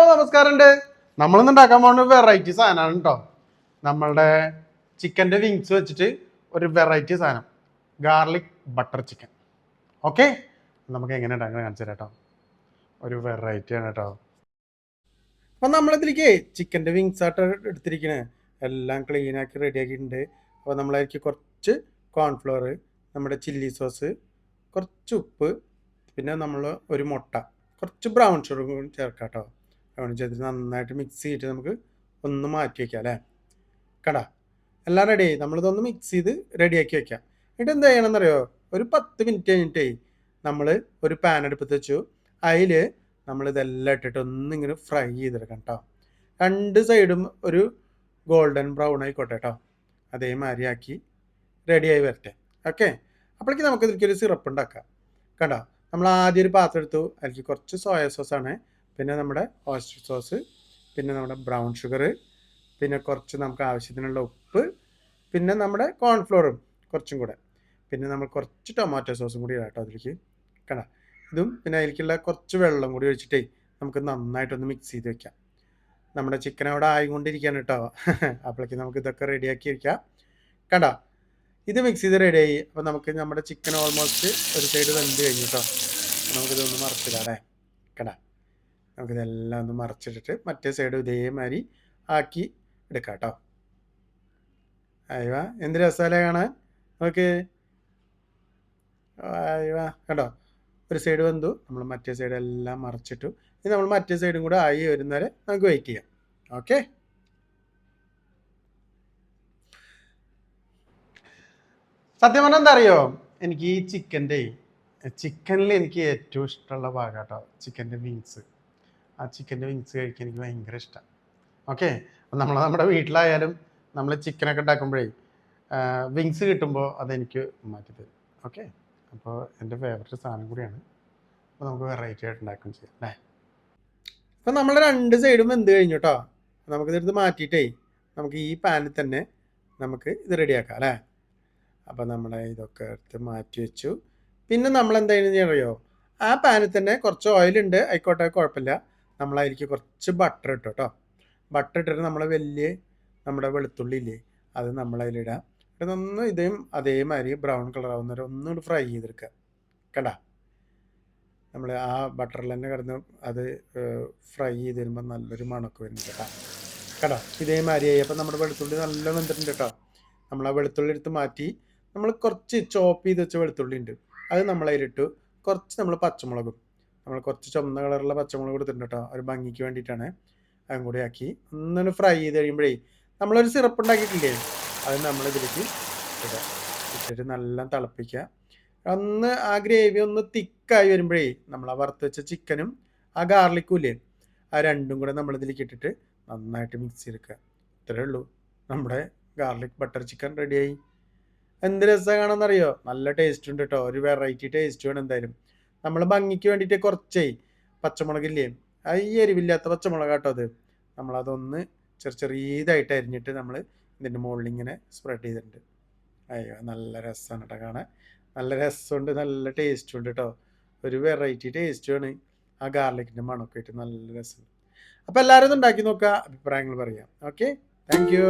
നമസ്കാരമുണ്ട്. നമ്മളിന്ന് ഉണ്ടാക്കാൻ പോകുന്ന വെറൈറ്റി സാധനമാണ് കേട്ടോ. നമ്മളുടെ ചിക്കൻ്റെ വിങ്സ് വെച്ചിട്ട് ഒരു വെറൈറ്റി സാധനം, ഗാർലിക് ബട്ടർ ചിക്കൻ. ഓക്കെ, നമുക്ക് എങ്ങനെ ഉണ്ടാക്കാൻ കാണിച്ചു തരാം കേട്ടോ. ഒരു വെറൈറ്റിയാണ് കേട്ടോ. അപ്പം നമ്മളിതിലേക്ക് ചിക്കൻ്റെ വിങ്സ് ആയിട്ട് എടുത്തിരിക്കണേ, എല്ലാം ക്ലീനാക്കി റെഡിയാക്കിയിട്ടുണ്ട്. അപ്പോൾ നമ്മളതിലേക്ക് കുറച്ച് കോൺഫ്ലവർ, നമ്മുടെ ചില്ലി സോസ്, കുറച്ച് ഉപ്പ്, പിന്നെ നമ്മൾ ഒരു മുട്ട, കുറച്ച് ബ്രൗൺ ഷുഗർ കൂടി ചേർക്കാം കേട്ടോ. ബ്രൗൺ ചെയ്തിട്ട് നന്നായിട്ട് മിക്സ് ചെയ്തിട്ട് നമുക്ക് ഒന്ന് മാറ്റി വയ്ക്കാം അല്ലേ. കടാ എല്ലാം റെഡി. നമ്മളിതൊന്ന് മിക്സ് ചെയ്ത് റെഡിയാക്കി വെക്കാം. എന്നിട്ട് എന്ത് ചെയ്യണമെന്നറിയോ, ഒരു 10 മിനിറ്റ് കഴിഞ്ഞിട്ടേ നമ്മൾ ഒരു പാൻ എടുപ്പത്ത് വെച്ചു. അതിൽ നമ്മളിതെല്ലാം ഇട്ടിട്ട് ഒന്നിങ്ങനെ ഫ്രൈ ചെയ്തെടുക്കാം കേട്ടോ. രണ്ട് സൈഡും ഒരു ഗോൾഡൻ ബ്രൗൺ ആയിക്കോട്ടെ കേട്ടോ. അതേമാതിരി ആക്കി റെഡിയായി വരട്ടെ. ഓക്കെ, അപ്പോഴേക്ക് നമുക്ക് ഇതിലേക്കൊരു സിറപ്പ് ഉണ്ടാക്കാം. കണ്ടോ, നമ്മൾ ആദ്യം ഒരു പാത്രം എടുത്തു. അതിലേക്ക് കുറച്ച് സോയ സോസാണ്, പിന്നെ നമ്മുടെ ഓയിസ്റ്റർ സോസ്, പിന്നെ നമ്മുടെ ബ്രൗൺ ഷുഗർ, പിന്നെ കുറച്ച് നമുക്ക് ആവശ്യത്തിനുള്ള ഉപ്പ്, പിന്നെ നമ്മുടെ കോൺഫ്ലോറും കുറച്ചും കൂടെ, പിന്നെ നമ്മൾ കുറച്ച് ടൊമാറ്റോ സോസും കൂടി ഇടാം കേട്ടോ അതിലേക്ക്. കണ്ടോ, ഇതും പിന്നെ അതിലേക്കുള്ള കുറച്ച് വെള്ളം കൂടി ഒഴിച്ചിട്ടേ നമുക്ക് നന്നായിട്ടൊന്ന് മിക്സ് ചെയ്ത് വെക്കാം. നമ്മുടെ ചിക്കൻ അവിടെ ആയിക്കൊണ്ടിരിക്കുകയാണ് കേട്ടോ. അപ്പോഴേക്ക് നമുക്ക് ഇതൊക്കെ റെഡിയാക്കി വെക്കാം. കണ്ടോ, ഇത് മിക്സ് ചെയ്ത് റെഡിയായി. അപ്പോൾ നമുക്ക് നമ്മുടെ ചിക്കൻ ഓൾമോസ്റ്റ് ഒരു സൈഡ് വെന്ത് കഴിഞ്ഞു കേട്ടോ. നമുക്കിതൊന്ന് മറച്ചിടാം അല്ലേ. കടാ, നമുക്കിതെല്ലാം ഒന്ന് മറച്ചിട്ടിട്ട് മറ്റേ സൈഡ് ഇതേമാതിരി ആക്കി എടുക്കാം കേട്ടോ. അയ്യോ, എന്ത് രസമല്ലേ കാണാൻ. നമുക്ക് അയ്യോ കേട്ടോ, ഒരു സൈഡ് വെന്തു. നമ്മൾ മറ്റേ സൈഡ് എല്ലാം മറച്ചിട്ടു. ഇനി നമ്മൾ മറ്റേ സൈഡും കൂടെ ആയി വരുന്നവരെ നമുക്ക് വെയിറ്റ് ചെയ്യാം. ഓക്കെ, സത്യം പറഞ്ഞാൽ എന്താ അറിയോ, എനിക്ക് ഈ ചിക്കനിൽ എനിക്ക് ഏറ്റവും ഇഷ്ടമുള്ള ഭാഗം കേട്ടോ ചിക്കൻ്റെ വിങ്സ്. ആ ചിക്കൻ്റെ വിങ്സ് കഴിക്കാൻ എനിക്ക് ഭയങ്കര ഇഷ്ടമാണ്. ഓക്കെ, അപ്പം നമ്മുടെ വീട്ടിലായാലും നമ്മൾ ചിക്കനൊക്കെ ഉണ്ടാക്കുമ്പോഴേ വിങ്സ് കിട്ടുമ്പോൾ അതെനിക്ക് മാറ്റി തരും. ഓക്കെ, അപ്പോൾ എൻ്റെ ഫേവററ്റ് സാധനം കൂടിയാണ്. അപ്പോൾ നമുക്ക് വെറൈറ്റി ആയിട്ട് ഉണ്ടാക്കുകയും ചെയ്യാം അല്ലേ. അപ്പം നമ്മൾ രണ്ട് സൈഡും വെന്ത് കഴിഞ്ഞു കേട്ടോ. നമുക്കിതെടുത്ത് മാറ്റിയിട്ടേ നമുക്ക് ഈ പാനിൽ തന്നെ നമുക്ക് ഇത് റെഡിയാക്കാം അല്ലേ. അപ്പം നമ്മൾ ഇതൊക്കെ എടുത്ത് മാറ്റി വെച്ചു. പിന്നെ നമ്മൾ എന്തായാലും അറിയോ, ആ പാനിൽ തന്നെ കുറച്ച് ഓയിലുണ്ട്, ആയിക്കോട്ടെ കുഴപ്പമില്ല. നമ്മളതിലേക്ക് കുറച്ച് ബട്ടർ ഇട്ടു കേട്ടോ. ബട്ടർ ഇട്ടിട്ട് നമ്മൾ നമ്മുടെ വെളുത്തുള്ളി ഇല്ലേ, അത് നമ്മളതിലിടാം. ഇതൊന്ന് ഇതേം അതേമാതിരി ബ്രൗൺ കളർ ആവുന്നവരെ ഒന്നുകൂടി ഫ്രൈ ചെയ്തെടുക്കുക. കണ്ടാ, നമ്മൾ ആ ബട്ടറിൽ തന്നെ കിടന്ന് അത് ഫ്രൈ ചെയ്ത് വരുമ്പോൾ നല്ലൊരു മണക്ക് വരുന്നുണ്ട് കേട്ടോ. കണ്ടാ, ഇതേമാതിരി ആയി. അപ്പം നമ്മുടെ വെളുത്തുള്ളി നല്ല വെന്തിട്ടുണ്ട് കേട്ടോ. നമ്മൾ ആ വെളുത്തുള്ളി എടുത്ത് മാറ്റി. നമ്മൾ കുറച്ച് ചോപ്പ് ചെയ്ത് വെച്ച വെളുത്തുള്ളി ഉണ്ട്, അത് നമ്മളതിലിട്ടു. കുറച്ച് നമ്മൾ പച്ചമുളകും, നമ്മൾ കുറച്ച് ചുമന്ന കളറുള്ള പച്ചമുളക് കൊടുത്തിട്ടുണ്ട് കേട്ടോ, ഒരു ഭംഗിക്ക് വേണ്ടിയിട്ടാണ്. അതും കൂടി ആക്കി ഒന്നിന് ഫ്രൈ ചെയ്ത് കഴിയുമ്പോഴേ നമ്മളൊരു സിറപ്പ് ഉണ്ടാക്കിയിട്ടില്ലേ, അത് നമ്മളിതിലേക്ക് ഇടുക. ഇട്ടിട്ട് നല്ല തിളപ്പിക്കുക. ഒന്ന് ആ ഗ്രേവി ഒന്ന് തിക്കായി വരുമ്പോഴേ നമ്മൾ ആ വറുത്ത് വെച്ച ചിക്കനും ആ ഗാർലിക്കും ഇല്ലേ, ആ രണ്ടും കൂടെ നമ്മളിതിലേക്ക് ഇട്ടിട്ട് നന്നായിട്ട് മിക്സ് ചെയ്തെടുക്കുക. ഇത്രയേ ഉള്ളൂ, നമ്മുടെ ഗാർലിക് ബട്ടർ ചിക്കൻ റെഡിയായി. എന്ത് രസമാണ് കാണാമെന്നറിയോ, നല്ല ടേസ്റ്റ് ഉണ്ട് കേട്ടോ. ഒരു വെറൈറ്റി ടേസ്റ്റ് വേണം എന്തായാലും. നമ്മൾ ഭംഗിക്ക് വേണ്ടിയിട്ട് കുറച്ചേ പച്ചമുളകില്ലേ, ഈ എരിവില്ലാത്ത പച്ചമുളക് കേട്ടോ അത്, നമ്മളതൊന്ന് ചെറിയതായിട്ട് അരിഞ്ഞിട്ട് നമ്മൾ ഇതിൻ്റെ മുകളിൽ ഇങ്ങനെ സ്പ്രെഡ് ചെയ്തിട്ടുണ്ട്. അയ്യോ, നല്ല രസമാണ് കേട്ടോ കാണാൻ. നല്ല രസമുണ്ട്, നല്ല ടേസ്റ്റും ഉണ്ട് കേട്ടോ. ഒരു വെറൈറ്റി ടേസ്റ്റുമാണ്. ആ ഗാർലിക്കിൻ്റെ മണമൊക്കെ ആയിട്ട് നല്ല രസമുണ്ട്. അപ്പോൾ എല്ലാവരും ഒന്ന് ഉണ്ടാക്കി നോക്കുക, അഭിപ്രായങ്ങൾ പറയാം. Okay, thank you.